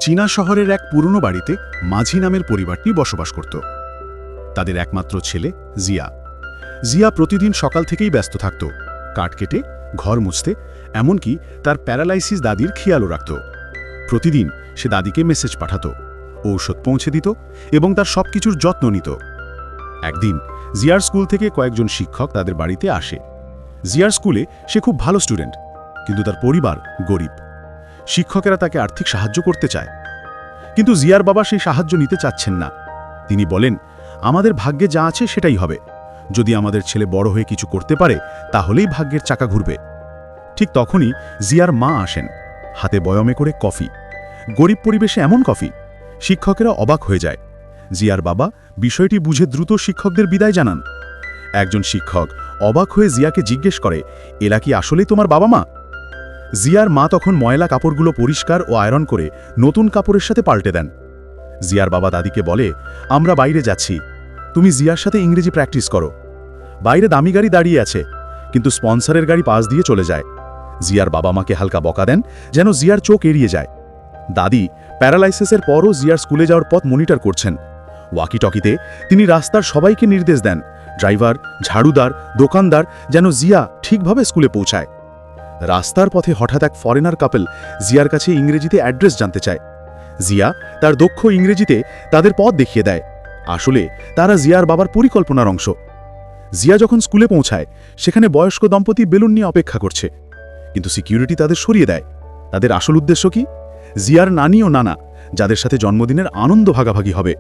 চীনা শহরের এক পুরনো বাড়িতে মাঝি নামের পরিবারটি বসবাস করত। তাদের একমাত্র ছেলে জিয়া। জিয়া প্রতিদিন সকাল থেকেই ব্যস্ত থাকত, কাঠ কেটে, ঘর মুছতে, এমনকি তার প্যারালাইসিস দাদির খেয়ালও রাখত। প্রতিদিন সে দাদিকে মেসেজ পাঠাত, ঔষধ পৌঁছে দিত এবং তার সবকিছুর যত্ন নিত। একদিন জিয়ার স্কুল থেকে কয়েকজন শিক্ষক তাদের বাড়িতে আসে। জিয়ার স্কুলে সে খুব ভালো স্টুডেন্ট, কিন্তু তার পরিবার গরিব। শিক্ষকেরা তাকে আর্থিক সাহায্য করতে চায়, কিন্তু জিয়ার বাবা সেই সাহায্য নিতে চাচ্ছেন না। তিনি বলেন, আমাদের ভাগ্যে যা আছে সেটাই হবে। যদি আমাদের ছেলে বড় হয়ে কিছু করতে পারে তাহলেই ভাগ্যের চাকা ঘুরবে। ঠিক তখনই জিয়ার মা আসেন, হাতে বয়মে করে কফি। গরিব পরিবেশে এমন কফি! শিক্ষকেরা অবাক হয়ে যায়। জিয়ার বাবা বিষয়টি বুঝে দ্রুত শিক্ষকদের বিদায় জানান। একজন শিক্ষক অবাক হয়ে জিয়াকে জিজ্ঞেস করে, এরা কি আসলেই তোমার বাবা মা? জিয়ার মা তখন ময়লা কাপড়গুলো পরিষ্কার ও আয়রন করে নতুন কাপড়ের সাথে পাল্টে দেন। জিয়ার বাবা দাদিকে বলে, আমরা বাইরে যাচ্ছি, তুমি জিয়ার সাথে ইংরেজি প্র্যাকটিস করো। বাইরে দামি গাড়ি দাঁড়িয়ে আছে, কিন্তু স্পন্সরের গাড়ি পাশ দিয়ে চলে যায়। জিয়ার বাবা মাকে হালকা বকা দেন, যেন জিয়ার চোখ এড়িয়ে যায়। দাদি প্যারালাইসিসের পরও জিয়ার স্কুলে যাওয়ার পথ মনিটর করছেন। ওয়াকিটকিতে তিনি রাস্তার সবাইকে নির্দেশ দেন, ড্রাইভার, ঝাড়ুদার, দোকানদার, যেন জিয়া ঠিকভাবে স্কুলে পৌঁছায়। রাস্তার পথে হঠাৎ এক ফরেনার কাপল জিয়ার কাছে ইংরেজিতে অ্যাড্রেস জানতে চায়। জিয়া তার দক্ষ ইংরেজিতে তাদের পথ দেখিয়ে দেয়। আসলে তারা জিয়ার বাবার পরিকল্পনার অংশ। জিয়া যখন স্কুলে পৌঁছায়, সেখানে বয়স্ক দম্পতি বেলুন নিয়ে অপেক্ষা করছে, কিন্তু সিকিউরিটি তাদের সরিয়ে দেয়। তাদের আসল উদ্দেশ্য কি? জিয়ার নানি ও নানা, যাদের সাথে জন্মদিনের আনন্দ ভাগাভাগি হবে।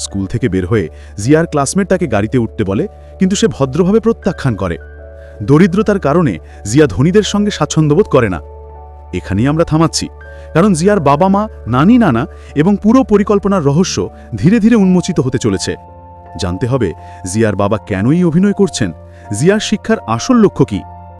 স্কুল থেকে বের হয়ে জিয়ার ক্লাসমেট তাকে গাড়িতে উঠতে বলে, কিন্তু সে ভদ্রভাবে প্রত্যাখ্যান করে। দরিদ্রতার কারণে জিয়া ধনীদের সঙ্গে স্বাচ্ছন্দ্যবোধ করে না। এখানেই আমরা থামাচ্ছি, কারণ জিয়ার বাবা মা, নানি নানা এবং পুরো পরিকল্পনার রহস্য ধীরে ধীরে উন্মোচিত হতে চলেছে। জানতে হবে জিয়ার বাবা কেনই অভিনয় করছেন, জিয়ার শিক্ষার আসল লক্ষ্য কী।